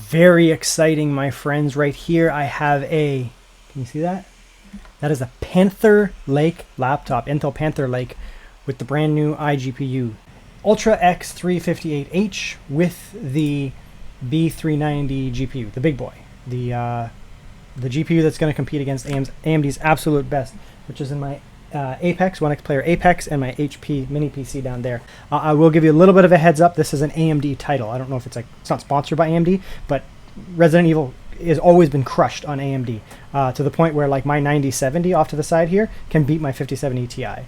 Very exciting, my friends. Right here I have a, can you see that? That is a Panther Lake laptop, Intel Panther Lake, with the brand new iGPU. Ultra X358H with the B390 GPU, the big boy. The GPU that's going to compete against AMD's absolute best, which is in my Apex, 1X player Apex, and my HP mini PC down there. I will give you a little bit of a heads up. This is an AMD title. I don't know if it's not sponsored by AMD, but Resident Evil has always been crushed on AMD to the point where like my 9070 off to the side here can beat my 5070 Ti.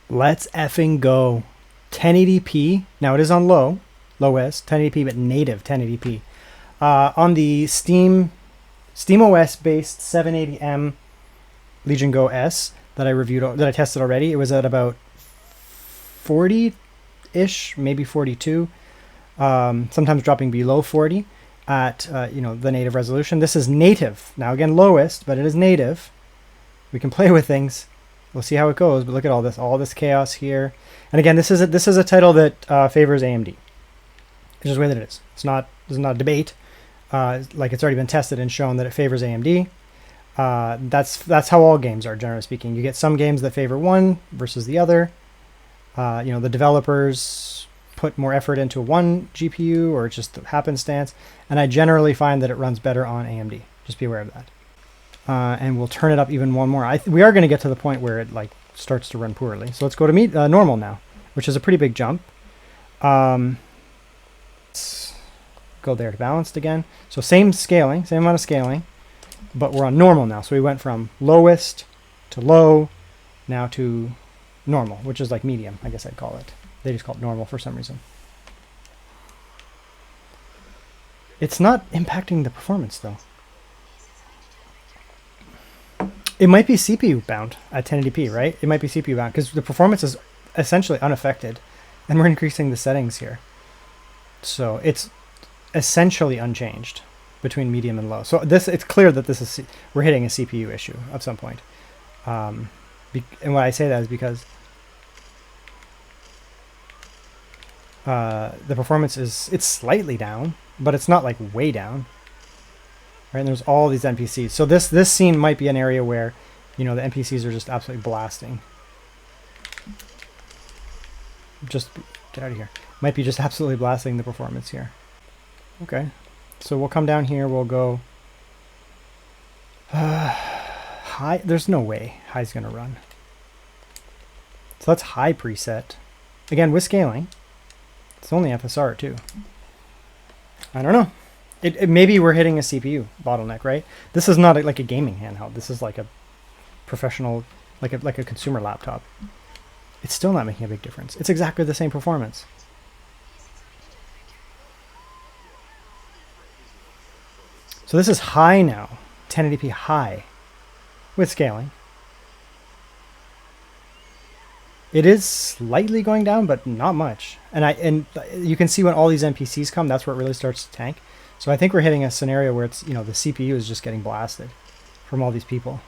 Let's effing go. 1080p. Now it is on low OS, 1080p, but native 1080p. On the Steam OS based 780M Legion Go S that I tested already, it was at about 40-ish, maybe 42, sometimes dropping below 40 at the native resolution. This is native. Now again, lowest, but it is native. We can play with things. We'll see how it goes, but look at all this chaos here. And again, this is a title that favors AMD. It's just the way that it is. This is not a debate. Like it's already been tested and shown that it favors AMD. That's how all games are, generally speaking. You get some games that favor one versus the other. The developers put more effort into one GPU, or it's just happenstance. And I generally find that it runs better on AMD. Just be aware of that. And we'll turn it up even one more. We are going to get to the point where it starts to run poorly. So let's go to normal now, which is a pretty big jump. Let's go there to balanced again. So same amount of scaling, but we're on normal now. So we went from lowest to low, now to normal, which is like medium, I guess I'd call it. They just call it normal for some reason. It's not impacting the performance though. It might be CPU bound at 1080p, right? It might be CPU bound because the performance is essentially unaffected, and we're increasing the settings here. So it's essentially unchanged between medium and low. So it's clear that we're hitting a CPU issue at some point. And why I say that is because the performance it's slightly down, but it's not like way down. Right, and there's all these NPCs. So this scene might be an area where, the NPCs are just absolutely blasting. Just get out of here. Might be just absolutely blasting the performance here. Okay, so we'll come down here. We'll go high. There's no way high's gonna run. So that's high preset. Again, with scaling. It's only FSR too. I don't know. Maybe we're hitting a CPU bottleneck, right? This is not like a gaming handheld. This is like a professional, like a consumer laptop. It's still not making a big difference. It's exactly the same performance. So this is high now, 1080p high, with scaling. It is slightly going down, but not much. And you can see when all these NPCs come, that's where it really starts to tank. So I think we're hitting a scenario where it's, the CPU is just getting blasted from all these people.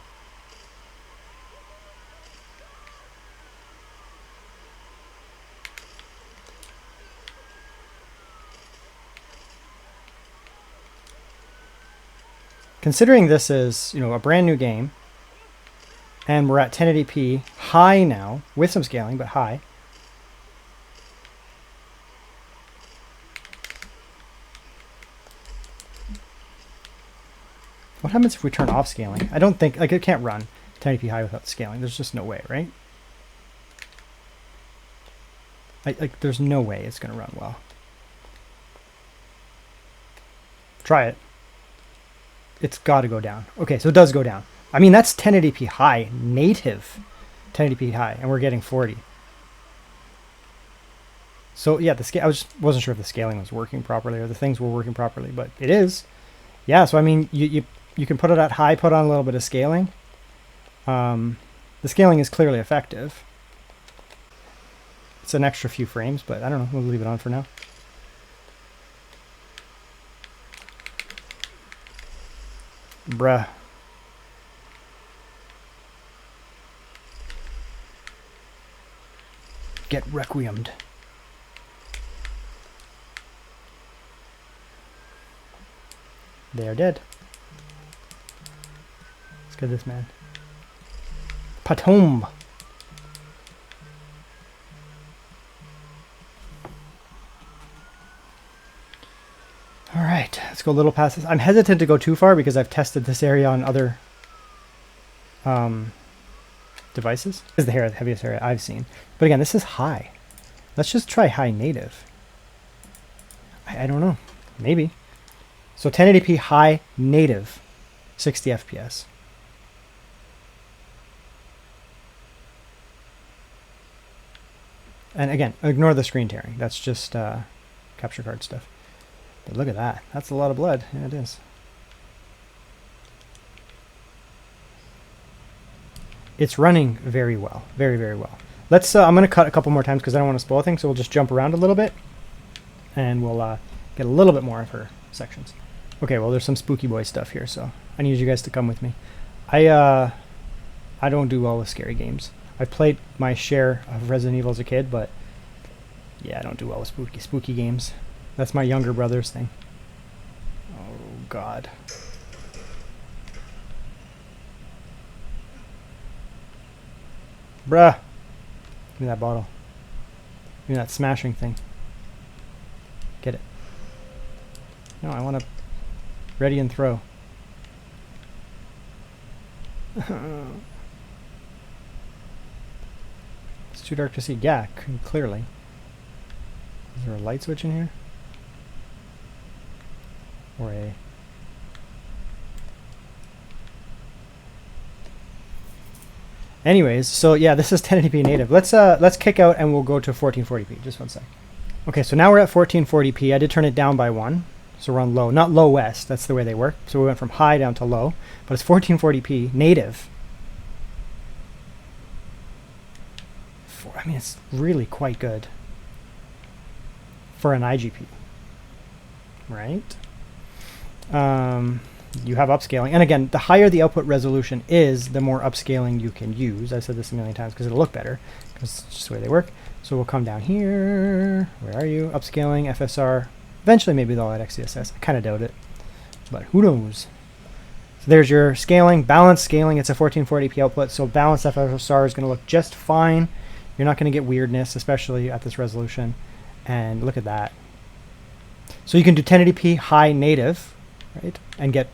Considering this is, a brand new game, and we're at 1080p high now, with some scaling, but high. What happens if we turn off scaling? I don't think, it can't run 1080p high without scaling. There's just no way, right? There's no way it's going to run well. Try it. It's got to go down. Okay, so it does go down. I mean, that's 1080p high, native 1080p high, and we're getting 40. So yeah, I wasn't sure if the scaling was working properly or the things were working properly, but it is. Yeah, so I mean, you can put it at high, put on a little bit of scaling. The scaling is clearly effective. It's an extra few frames, but I don't know. We'll leave it on for now. Bruh. Get requiemed. They are dead. Let's get this man. Patom. All right, let's go a little past this. I'm hesitant to go too far because I've tested this area on other devices. This is the heaviest area I've seen. But again, this is high. Let's just try high native. I don't know. Maybe. So 1080p high native, 60 FPS. And again, ignore the screen tearing. That's just capture card stuff. But look at that. That's a lot of blood. Yeah, it is. It's running very well. Very, very well. Let's, I'm going to cut a couple more times because I don't want to spoil things. So we'll just jump around a little bit. And we'll get a little bit more of her sections. Okay, well, there's some spooky boy stuff here. So I need you guys to come with me. I don't do well with scary games. I played my share of Resident Evil as a kid, but yeah, I don't do well with spooky games. That's my younger brother's thing. Oh, God. Bruh. Give me that bottle. Give me that smashing thing. Get it. No, I want to ready and throw. It's too dark to see. Yeah, clearly. Is there a light switch in here? Or a... Anyways, so yeah, this is 1080p native. Let's kick out and we'll go to 1440p. Just one sec. Okay, so now we're at 1440p. I did turn it down by 1. So we're on low. Not low west. That's the way they work. So we went from high down to low. But it's 1440p native. I mean, it's really quite good for an iGPU, right? You have upscaling. And again, the higher the output resolution is, the more upscaling you can use. I've said this a million times because it'll look better, because it's just the way they work. So we'll come down here. Where are you? Upscaling, FSR. Eventually, maybe they'll add XeSS. I kind of doubt it, but who knows? So there's your scaling. Balanced scaling. It's a 1440p output, so balanced FSR is going to look just fine. You're not going to get weirdness, especially at this resolution. And look at that. So you can do 1080p high native, right, and get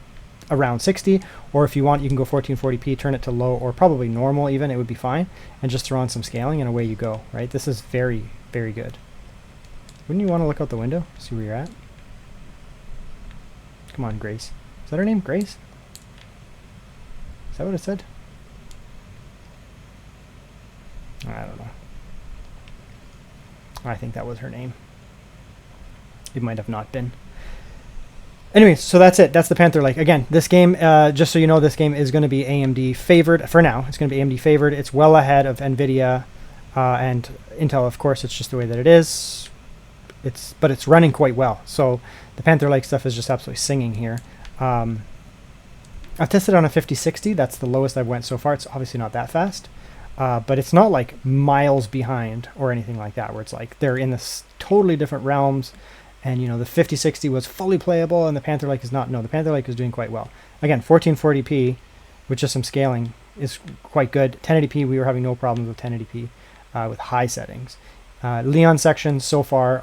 around 60. Or if you want, you can go 1440p, turn it to low, or probably normal even. It would be fine. And just throw on some scaling, and away you go, right? This is very, very good. Wouldn't you want to look out the window, see where you're at? Come on, Grace. Is that her name, Grace? Is that what it said? I don't know. I think that was her name. It might have not been. Anyways, so that's it. That's the Panther Lake. Again, this game, just so you know, this game is going to be AMD favored. For now, it's going to be AMD favored. It's well ahead of NVIDIA and Intel, of course. It's just the way that it is. But it's running quite well. So the Panther Lake stuff is just absolutely singing here. I've tested on a 5060. That's the lowest I've went so far. It's obviously not that fast. But it's not like miles behind or anything like that, where it's like they're in this totally different realms. And, you know, the 5060 was fully playable and the Panther Lake is not. No, the Panther Lake is doing quite well. Again, 1440p with just some scaling is quite good. 1080p, we were having no problems with 1080p with high settings. Leon section so far,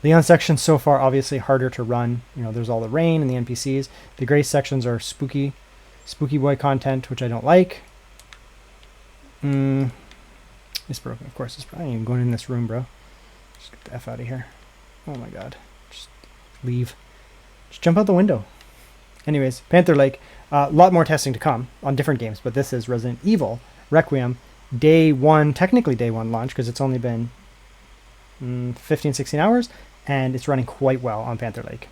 obviously harder to run. You know, there's all the rain and the NPCs. The gray sections are spooky boy content, which I don't like. It's broken. Of course, I ain't even going in this room, bro. Just get the F out of here. Oh my god. Just leave. Just jump out the window. Anyways, Panther Lake. A lot more testing to come on different games, but this is Resident Evil Requiem day one, technically day one launch, because it's only been 15, 16 hours, and it's running quite well on Panther Lake.